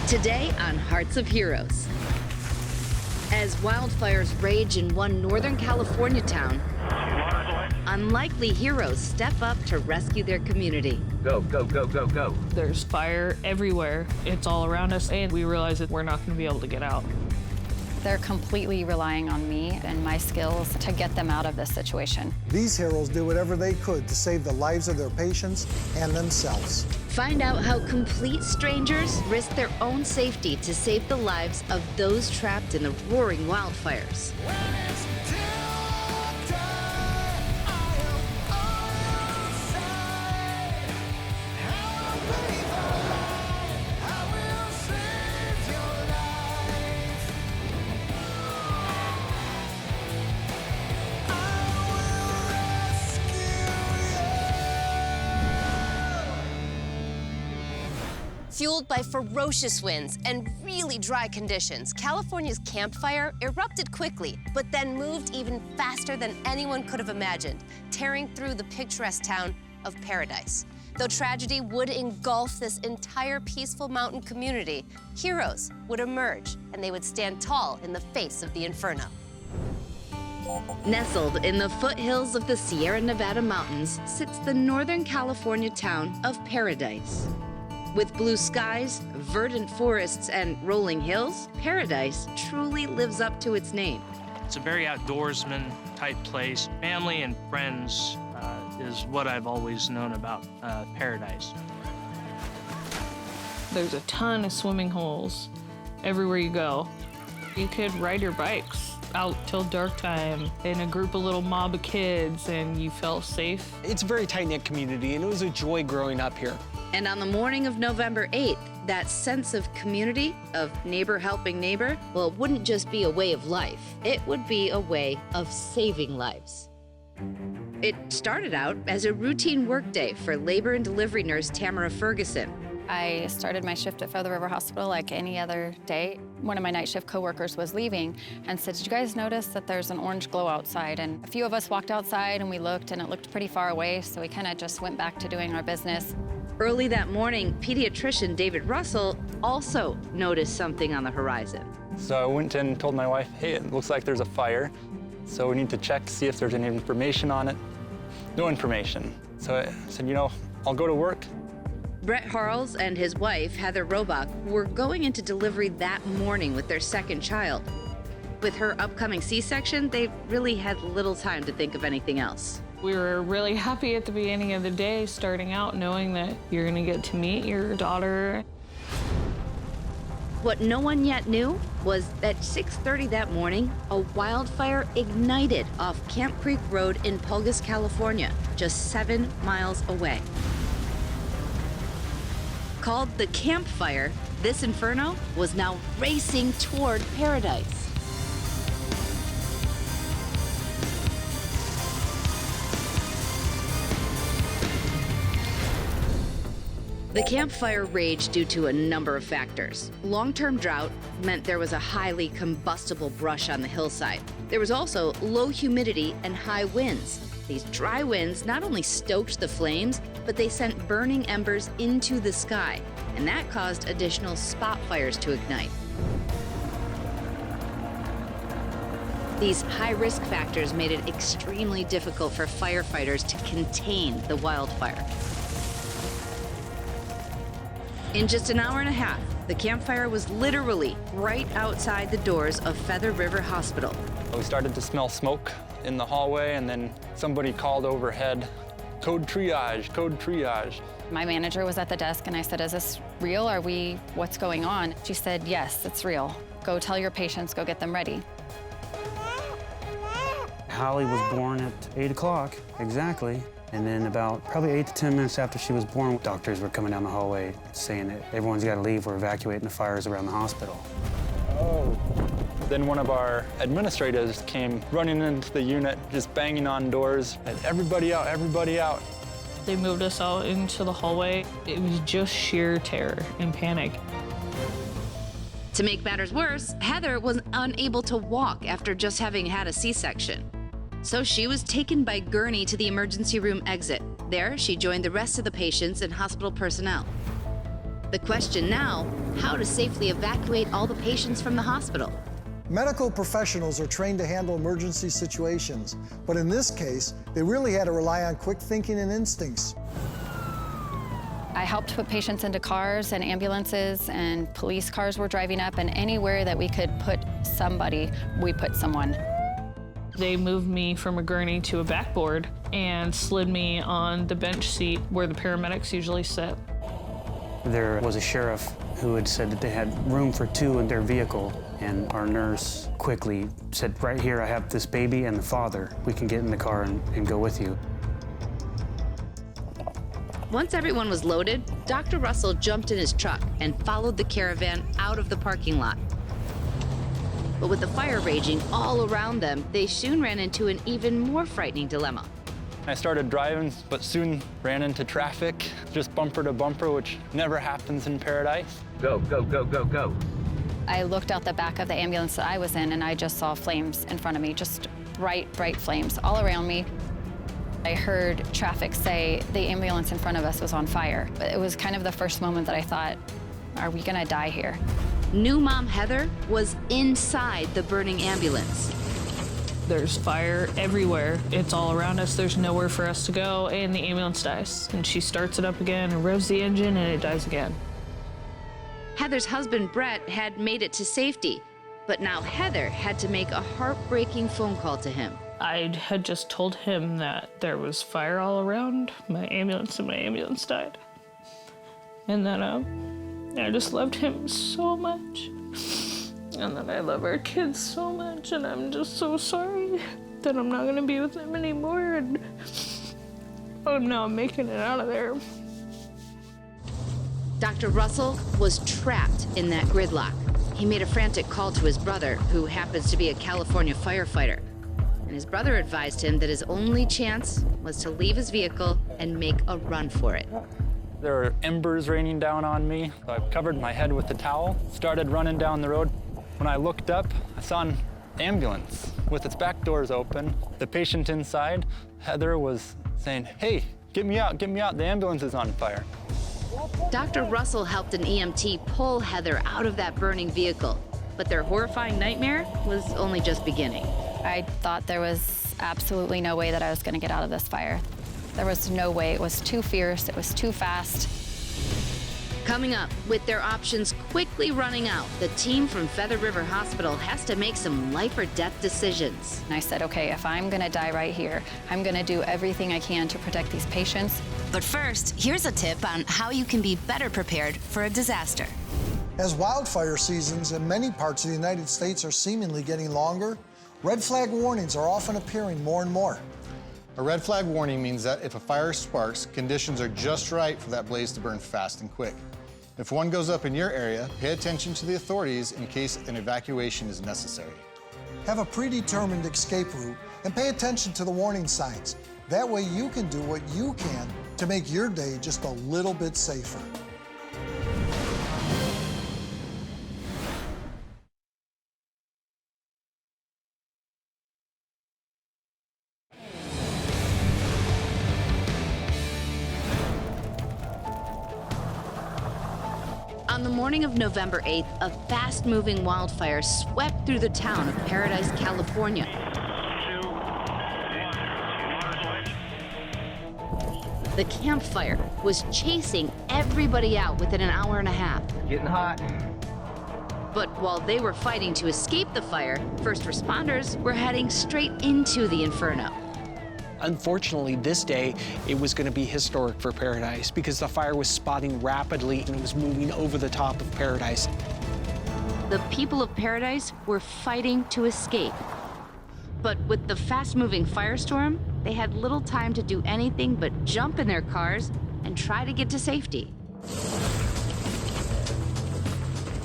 Today on Hearts of Heroes. As wildfires rage in one Northern California town, unlikely heroes step up to rescue their community. Go, go, go, go, go. There's fire everywhere. It's all around us, and we realize that we're not going to be able to get out. They're completely relying on me and my skills to get them out of this situation. These heroes do whatever they could to save the lives of their patients and themselves. Find out how complete strangers risk their own safety to save the lives of those trapped in the roaring wildfires. Fueled by ferocious winds and really dry conditions, California's Camp Fire erupted quickly, but then moved even faster than anyone could have imagined, tearing through the picturesque town of Paradise. Though tragedy would engulf this entire peaceful mountain community, heroes would emerge, and they would stand tall in the face of the inferno. Nestled in the foothills of the Sierra Nevada mountains sits the Northern California town of Paradise. With blue skies, verdant forests, and rolling hills, Paradise truly lives up to its name. It's a very outdoorsman-type place. Family and friends is what I've always known about Paradise. There's a ton of swimming holes everywhere you go. You could ride your bikes out till dark time in a group of little mob of kids, and you felt safe. It's a very tight-knit community, and it was a joy growing up here. And on the morning of November 8th, that sense of community, of neighbor helping neighbor, well, it wouldn't just be a way of life. It would be a way of saving lives. It started out as a routine workday for labor and delivery nurse Tamara Ferguson. I started my shift at Feather River Hospital like any other day. One of my night shift coworkers was leaving and said, "Did you guys notice that there's an orange glow outside?" And a few of us walked outside and we looked, and it looked pretty far away, so we kind of just went back to doing our business. Early that morning, pediatrician David Russell also noticed something on the horizon. So I went and told my wife, hey, it looks like there's a fire, so we need to check, see if there's any information on it. No information. So I said, I'll go to work. Brett Harles and his wife, Heather Robach, were going into delivery that morning with their second child. With her upcoming C-section, they really had little time to think of anything else. We were really happy at the beginning of the day, starting out knowing that you're going to get to meet your daughter. What no one yet knew was that 6:30 that morning, a wildfire ignited off Camp Creek Road in Pulgas, California, just 7 miles away. Called the Camp Fire, this inferno was now racing toward Paradise. The campfire raged due to a number of factors. Long-term drought meant there was a highly combustible brush on the hillside. There was also low humidity and high winds. These dry winds not only stoked the flames, but they sent burning embers into the sky, and that caused additional spot fires to ignite. These high-risk factors made it extremely difficult for firefighters to contain the wildfire. In just an hour and a half, the campfire was literally right outside the doors of Feather River Hospital. We started to smell smoke in the hallway, and then somebody called overhead, code triage, code triage. My manager was at the desk, and I said, "Is this real? What's going on?" She said, "Yes, it's real. Go tell your patients, go get them ready." Holly was born at 8 o'clock, exactly. And then about probably 8 to 10 minutes after she was born, doctors were coming down the hallway saying that everyone's got to leave, we're evacuating the fires around the hospital. Oh. Then one of our administrators came running into the unit, just banging on doors, and everybody out, everybody out. They moved us out into the hallway. It was just sheer terror and panic. To make matters worse, Heather was unable to walk after just having had a C-section. So she was taken by gurney to the emergency room exit. There, she joined the rest of the patients and hospital personnel. The question now, how to safely evacuate all the patients from the hospital. Medical professionals are trained to handle emergency situations, but in this case, they really had to rely on quick thinking and instincts. I helped put patients into cars and ambulances, and police cars were driving up, and anywhere that we could put somebody, we put someone. They moved me from a gurney to a backboard and slid me on the bench seat where the paramedics usually sit. There was a sheriff who had said that they had room for 2 in their vehicle, and our nurse quickly said, right here, I have this baby and the father. We can get in the car and go with you. Once everyone was loaded, Dr. Russell jumped in his truck and followed the caravan out of the parking lot. But with the fire raging all around them, they soon ran into an even more frightening dilemma. I started driving, but soon ran into traffic, just bumper to bumper, which never happens in Paradise. Go, go, go, go, go. I looked out the back of the ambulance that I was in, and I just saw flames in front of me, just bright, bright flames all around me. I heard traffic say the ambulance in front of us was on fire. But it was kind of the first moment that I thought, are we gonna die here? New mom Heather was inside the burning ambulance. There's fire everywhere. It's all around us. There's nowhere for us to go, and the ambulance dies. And she starts it up again and revs the engine, and it dies again. Heather's husband, Brett, had made it to safety, but now Heather had to make a heartbreaking phone call to him. I had just told him that there was fire all around my ambulance, and my ambulance died. And that I just loved him so much. And that I love our kids so much, and I'm just so sorry that I'm not gonna be with them anymore, and now I'm making it out of there. Dr. Russell was trapped in that gridlock. He made a frantic call to his brother, who happens to be a California firefighter. And his brother advised him that his only chance was to leave his vehicle and make a run for it. There were embers raining down on me, so I covered my head with the towel, started running down the road. When I looked up, I saw an ambulance with its back doors open. The patient inside, Heather, was saying, "Hey, get me out, the ambulance is on fire." Dr. Russell helped an EMT pull Heather out of that burning vehicle, but their horrifying nightmare was only just beginning. I thought there was absolutely no way that I was gonna get out of this fire. There was no way. It was too fierce, it was too fast. Coming up, with their options quickly running out, the team from Feather River Hospital has to make some life or death decisions. And I said, okay, if I'm gonna die right here, I'm gonna do everything I can to protect these patients. But first, here's a tip on how you can be better prepared for a disaster. As wildfire seasons in many parts of the United States are seemingly getting longer, red flag warnings are often appearing more and more. A red flag warning means that if a fire sparks, conditions are just right for that blaze to burn fast and quick. If one goes up in your area, pay attention to the authorities in case an evacuation is necessary. Have a predetermined escape route and pay attention to the warning signs. That way you can do what you can to make your day just a little bit safer. On the morning of November 8th, a fast-moving wildfire swept through the town of Paradise, California. The campfire was chasing everybody out within an hour and a half. Getting hot. But while they were fighting to escape the fire, first responders were heading straight into the inferno. Unfortunately, this day, it was going to be historic for Paradise because the fire was spotting rapidly and it was moving over the top of Paradise. The people of Paradise were fighting to escape. But with the fast-moving firestorm, they had little time to do anything but jump in their cars and try to get to safety.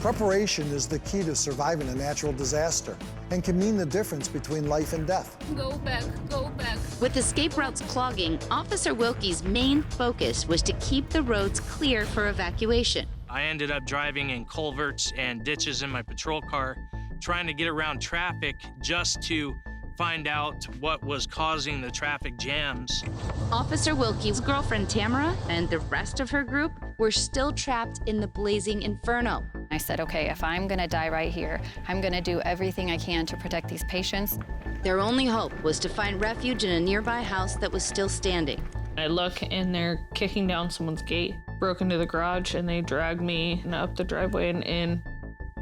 Preparation is the key to surviving a natural disaster and can mean the difference between life and death. Go back, go back. With escape routes clogging, Officer Wilkie's main focus was to keep the roads clear for evacuation. I ended up driving in culverts and ditches in my patrol car, trying to get around traffic just to find out what was causing the traffic jams. Officer Wilkie's girlfriend Tamara and the rest of her group were still trapped in the blazing inferno. I said, okay, if I'm gonna die right here, I'm gonna do everything I can to protect these patients. Their only hope was to find refuge in a nearby house that was still standing. I look and they're kicking down someone's gate, broke into the garage, and they dragged me up the driveway and in.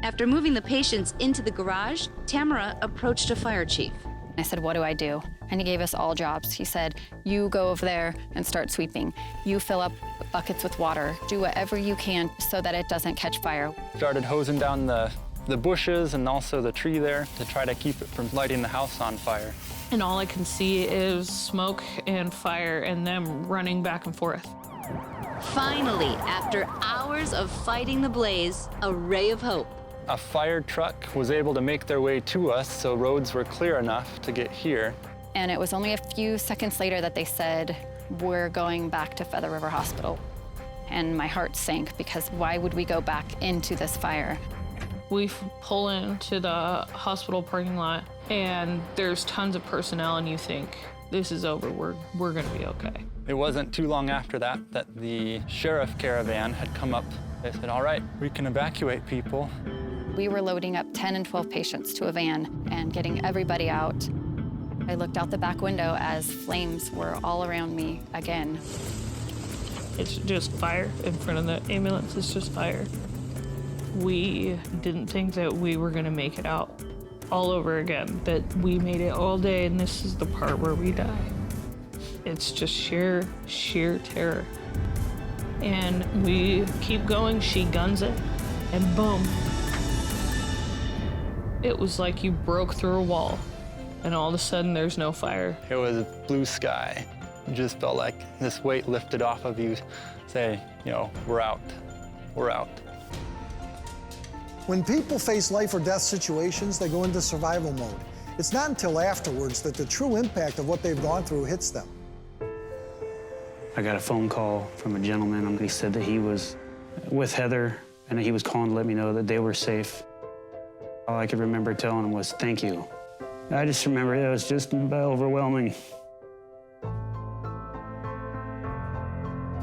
After moving the patients into the garage, Tamara approached a fire chief. I said, what do I do? And he gave us all jobs. He said, you go over there and start sweeping. You fill up buckets with water. Do whatever you can so that it doesn't catch fire. Started hosing down the bushes and also the tree there to try to keep it from lighting the house on fire. And all I can see is smoke and fire and them running back and forth. Finally, after hours of fighting the blaze, a ray of hope. A fire truck was able to make their way to us, so roads were clear enough to get here. And it was only a few seconds later that they said, we're going back to Feather River Hospital. And my heart sank, because why would we go back into this fire? We pull into the hospital parking lot, and there's tons of personnel, and you think, this is over, we're gonna be okay. It wasn't too long after that the sheriff caravan had come up. They said, all right, we can evacuate people. We were loading up 10 and 12 patients to a van and getting everybody out. I looked out the back window as flames were all around me again. It's just fire in front of the ambulance, it's just fire. We didn't think that we were gonna make it out all over again, that we made it all day and this is the part where we die. It's just sheer terror. And we keep going, she guns it, and boom. It was like you broke through a wall, and all of a sudden there's no fire. It was blue sky. It just felt like this weight lifted off of you, say, you know, we're out, we're out. When people face life or death situations, they go into survival mode. It's not until afterwards that the true impact of what they've gone through hits them. I got a phone call from a gentleman, and he said that he was with Heather, and he was calling to let me know that they were safe. All I could remember telling him was, thank you. I just remember it was just overwhelming.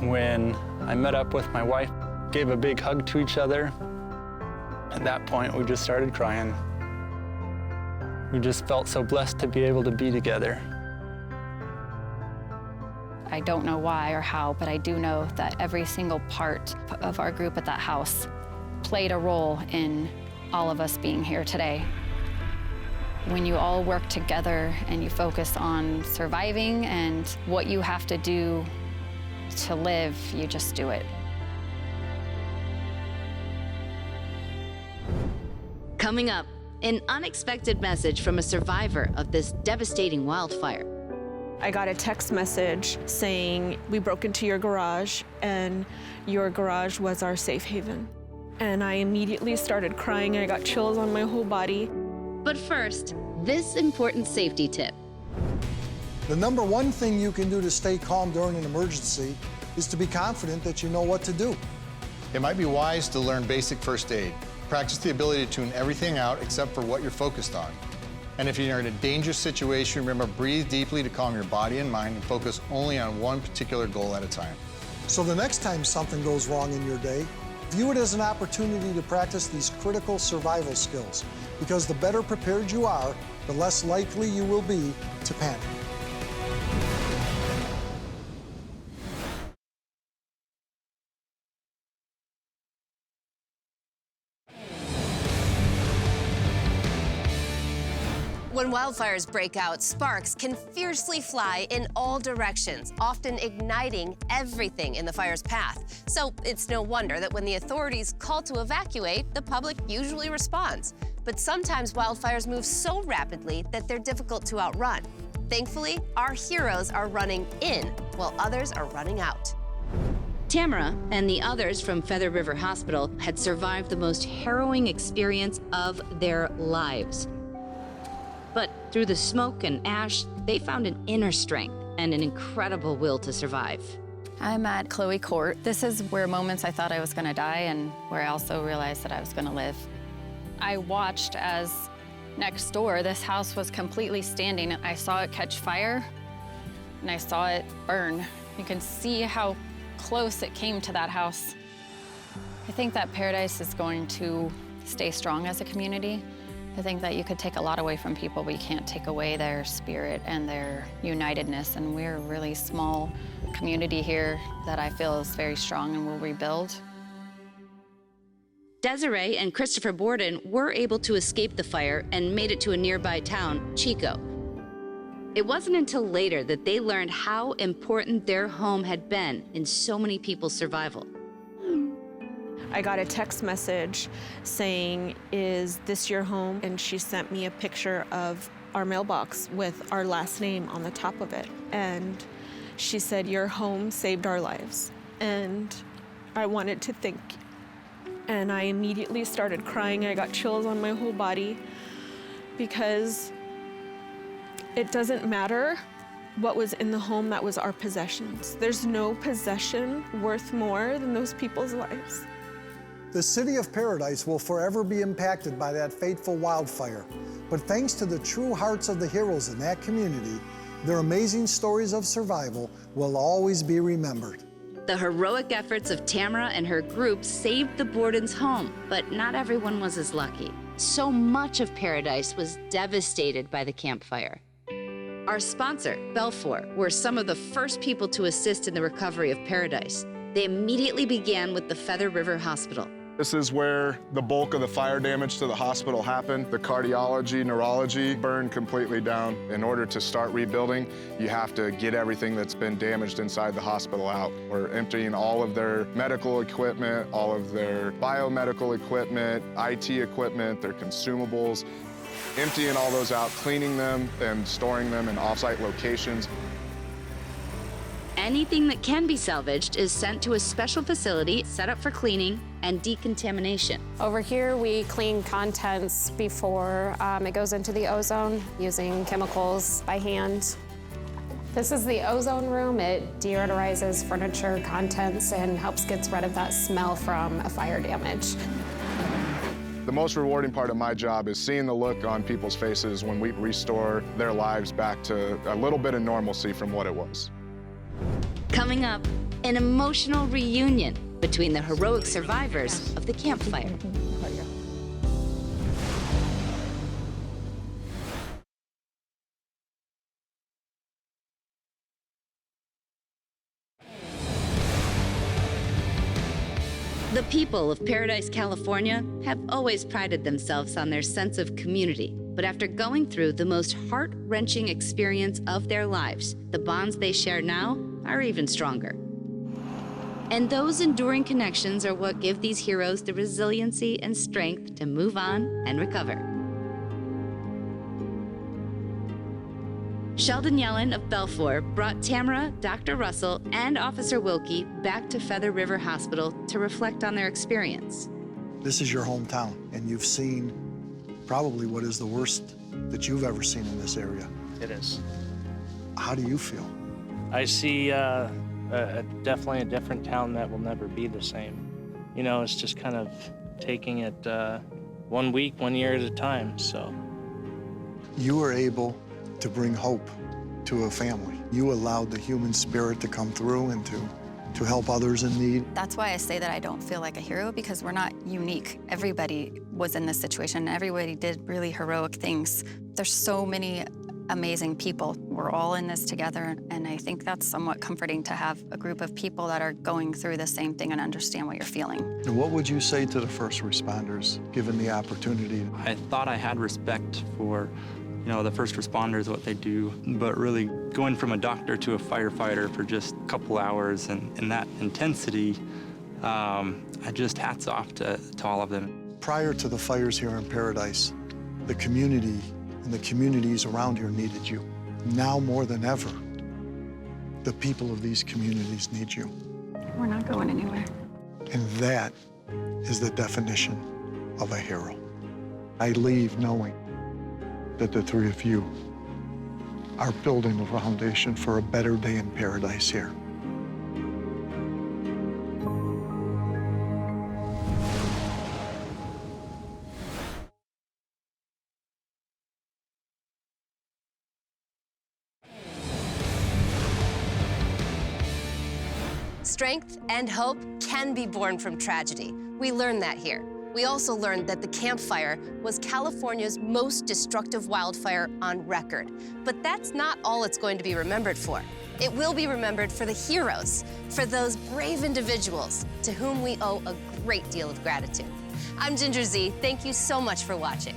When I met up with my wife, gave a big hug to each other, at that point, we just started crying. We just felt so blessed to be able to be together. I don't know why or how, but I do know that every single part of our group at that house played a role in all of us being here today. When you all work together and you focus on surviving and what you have to do to live, you just do it. Coming up, an unexpected message from a survivor of this devastating wildfire. I got a text message saying, we broke into your garage and your garage was our safe haven. And I immediately started crying and I got chills on my whole body. But first, this important safety tip. The number one thing you can do to stay calm during an emergency is to be confident that you know what to do. It might be wise to learn basic first aid. Practice the ability to tune everything out except for what you're focused on. And if you're in a dangerous situation, remember, breathe deeply to calm your body and mind and focus only on one particular goal at a time. So the next time something goes wrong in your day, view it as an opportunity to practice these critical survival skills, because the better prepared you are, the less likely you will be to panic. When wildfires break out, sparks can fiercely fly in all directions, often igniting everything in the fire's path. So it's no wonder that when the authorities call to evacuate, the public usually responds. But sometimes wildfires move so rapidly that they're difficult to outrun. Thankfully, our heroes are running in while others are running out. Tamara and the others from Feather River Hospital had survived the most harrowing experience of their lives. But through the smoke and ash, they found an inner strength and an incredible will to survive. I'm at Chloe Court. This is where moments I thought I was gonna die and where I also realized that I was gonna live. I watched as next door, this house was completely standing. I saw it catch fire, and I saw it burn. You can see how close it came to that house. I think that Paradise is going to stay strong as a community. I think that you could take a lot away from people, but you can't take away their spirit and their unitedness. And we're a really small community here that I feel is very strong and will rebuild. Desiree and Christopher Borden were able to escape the fire and made it to a nearby town, Chico. It wasn't until later that they learned how important their home had been in so many people's survival. I got a text message saying, "Is this your home?" And she sent me a picture of our mailbox with our last name on the top of it. And she said, "Your home saved our lives." And I wanted to thank you. And I immediately started crying. I got chills on my whole body because it doesn't matter what was in the home, that was our possessions. There's no possession worth more than those people's lives. The city of Paradise will forever be impacted by that fateful wildfire. But thanks to the true hearts of the heroes in that community, their amazing stories of survival will always be remembered. The heroic efforts of Tamara and her group saved the Borden's home, but not everyone was as lucky. So much of Paradise was devastated by the campfire. Our sponsor, Belfour, were some of the first people to assist in the recovery of Paradise. They immediately began with the Feather River Hospital. This is where the bulk of the fire damage to the hospital happened. The cardiology, neurology burned completely down. In order to start rebuilding, you have to get everything that's been damaged inside the hospital out. We're emptying all of their medical equipment, all of their biomedical equipment, IT equipment, their consumables, emptying all those out, cleaning them, and storing them in off-site locations. Anything that can be salvaged is sent to a special facility set up for cleaning and decontamination. Over here, we clean contents before it goes into the ozone using chemicals by hand. This is the ozone room. It deodorizes furniture, contents, and helps get rid of that smell from a fire damage. The most rewarding part of my job is seeing the look on people's faces when we restore their lives back to a little bit of normalcy from what it was. Coming up, an emotional reunion between the heroic survivors of the campfire. The people of Paradise, California have always prided themselves on their sense of community. But after going through the most heart-wrenching experience of their lives, the bonds they share now are even stronger. And those enduring connections are what give these heroes the resiliency and strength to move on and recover. Sheldon Yellen of Belfour brought Tamara, Dr. Russell, and Officer Wilkie back to Feather River Hospital to reflect on their experience. This is your hometown, and you've seen probably what is the worst that you've ever seen in this area. It is. How do you feel? I see definitely a different town that will never be the same. You know, it's just kind of taking it 1 week, 1 year at a time, so. You were able to bring hope to a family. You allowed the human spirit to come through and to help others in need. That's why I say that I don't feel like a hero, because we're not unique. Everybody was in this situation. Everybody did really heroic things. There's so many amazing people. We're all in this together, and I think that's somewhat comforting to have a group of people that are going through the same thing and understand what you're feeling. And what would you say to the first responders, given the opportunity? I thought I had respect for, you know, the first responders, what they do, but really going from a doctor to a firefighter for just a couple hours and that intensity, I just hats off to all of them. Prior to the fires here in Paradise, the community and the communities around here needed you. Now more than ever, the people of these communities need you. We're not going anywhere. And that is the definition of a hero. I leave knowing that the three of you are building the foundation for a better day in Paradise here. Strength and hope can be born from tragedy. We learned that here. We also learned that the Camp Fire was California's most destructive wildfire on record. But that's not all it's going to be remembered for. It will be remembered for the heroes, for those brave individuals to whom we owe a great deal of gratitude. I'm Ginger Zee. Thank you so much for watching.